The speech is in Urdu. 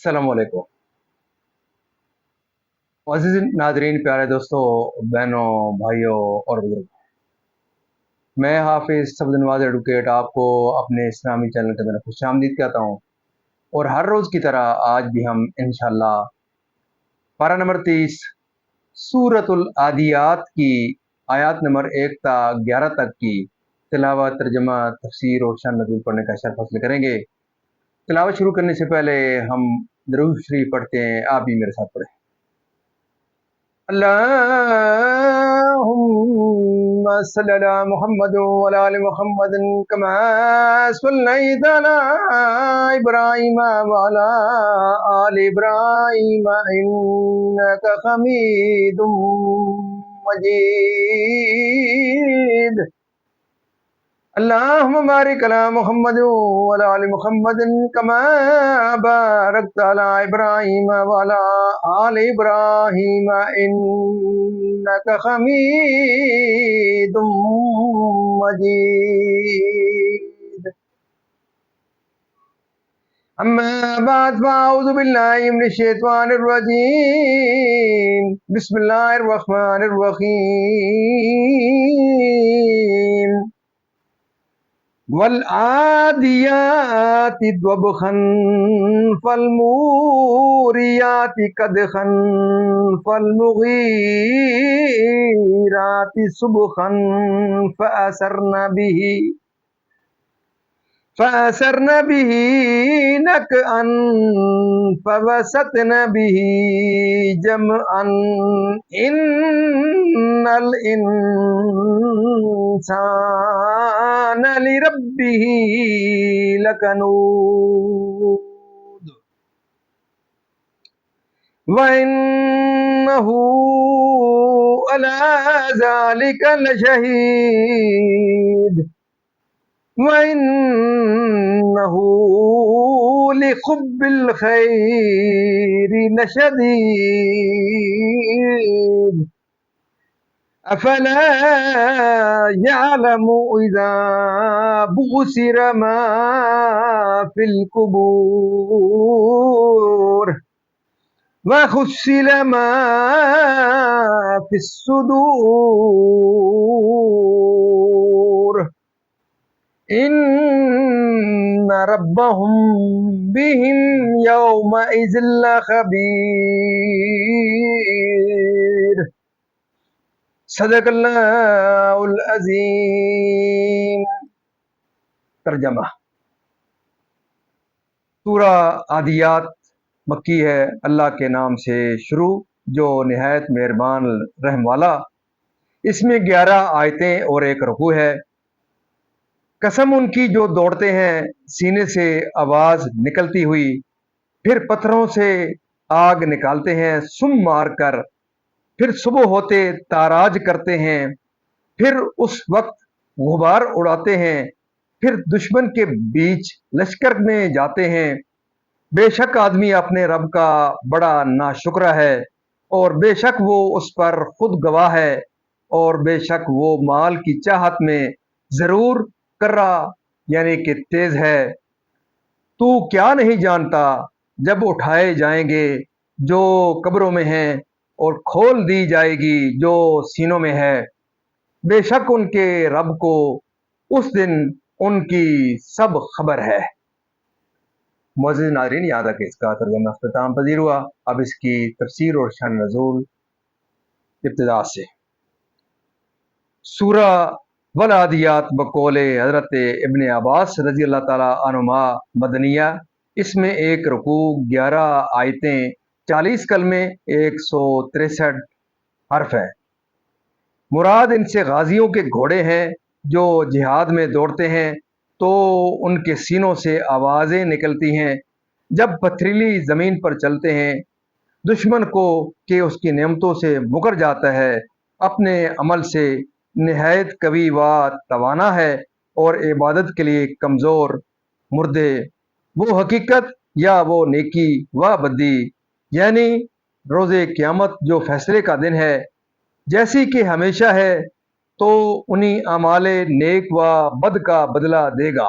السلام علیکم عزیز ناظرین، پیارے دوستوں، بہنوں، بھائیوں اور بزرگ، میں حافظ سبز نواز ایڈوکیٹ آپ کو اپنے اسلامی چینل کے اندر خوش آمدید کہتا ہوں، اور ہر روز کی طرح آج بھی ہم انشاءاللہ پارہ نمبر 30 سورۃ العادیات کی آیات نمبر 1 تا 11 تک کی تلاوت، ترجمہ، تفسیر اور شان نزول پڑھنے کا شرف حاصل کریں گے۔ تلاوت شروع کرنے سے پہلے ہم درود شریف پڑھتے ہیں، آپ بھی میرے ساتھ پڑھیں۔ اللهم صل على محمد وعلى آل محمد كما صليت على إبراهيم وعلى آل إبراهيم إنك حميد مجيد اللهم بارك على محمد وعلى آل محمد كما باركت على إبراهيم وعلى آل إبراهيم إنك حميد مجيد أما بعد فأعوذ بالله من الشيطان الرجيم بسم الله الرحمن الرحيم والعاديات ضبخا فالموريات قدحا فالمغيرات صبحا فأثرن به نقعا فوسطن به جمعا إن الإنسان لربه لكنود وإنه على ذلك لشهيد وإنه لحب الخير لشديد أفلا يعلم إذا بعثر ما في القبور وحصل ما في الصدور إن ربهم بهم يومئذ لخبير صدق اللہ العظیم۔ ترجمہ۔ سورہ عادیات مکی ہے، اللہ کے نام سے شروع جو نہایت مہربان رحم والا۔ اس میں 11 آیتیں اور 1 رکوع ہے۔ قسم ان کی جو دوڑتے ہیں، سینے سے آواز نکلتی ہوئی، پھر پتھروں سے آگ نکالتے ہیں سم مار کر، پھر صبح ہوتے تاراج کرتے ہیں، پھر اس وقت غبار اڑاتے ہیں، پھر دشمن کے بیچ لشکر میں جاتے ہیں۔ بے شک آدمی اپنے رب کا بڑا ناشکرا ہے، اور بے شک وہ اس پر خود گواہ ہے، اور بے شک وہ مال کی چاہت میں ضرور کرا یعنی کہ تیز ہے۔ تو کیا نہیں جانتا جب اٹھائے جائیں گے جو قبروں میں ہیں، اور کھول دی جائے گی جو سینوں میں ہے، بے شک ان کے رب کو اس دن ان کی سب خبر ہے۔ معزز ناظرین، یاد ہے کہ اس کا ترجمہ اختتام پذیر ہوا۔ اب اس کی تفسیر اور شان نزول ابتدا سے۔ سورہ والعادیات بقول حضرت ابن عباس رضی اللہ تعالیٰ عنہما مدنیہ، اس میں 1 رکوع، 11 آیتیں، 40 کلمے، 163 حرف ہے۔ مراد ان سے غازیوں کے گھوڑے ہیں جو جہاد میں دوڑتے ہیں تو ان کے سینوں سے آوازیں نکلتی ہیں جب پتھریلی زمین پر چلتے ہیں۔ دشمن کو کہ اس کی نعمتوں سے مکر جاتا ہے، اپنے عمل سے نہایت قوی و توانا ہے، اور عبادت کے لیے کمزور مردے۔ وہ حقیقت یا وہ نیکی و بدی یعنی روز قیامت جو فیصلے کا دن ہے، جیسی کہ ہمیشہ ہے، تو انہی اعمال نیک و بد کا بدلہ دے گا۔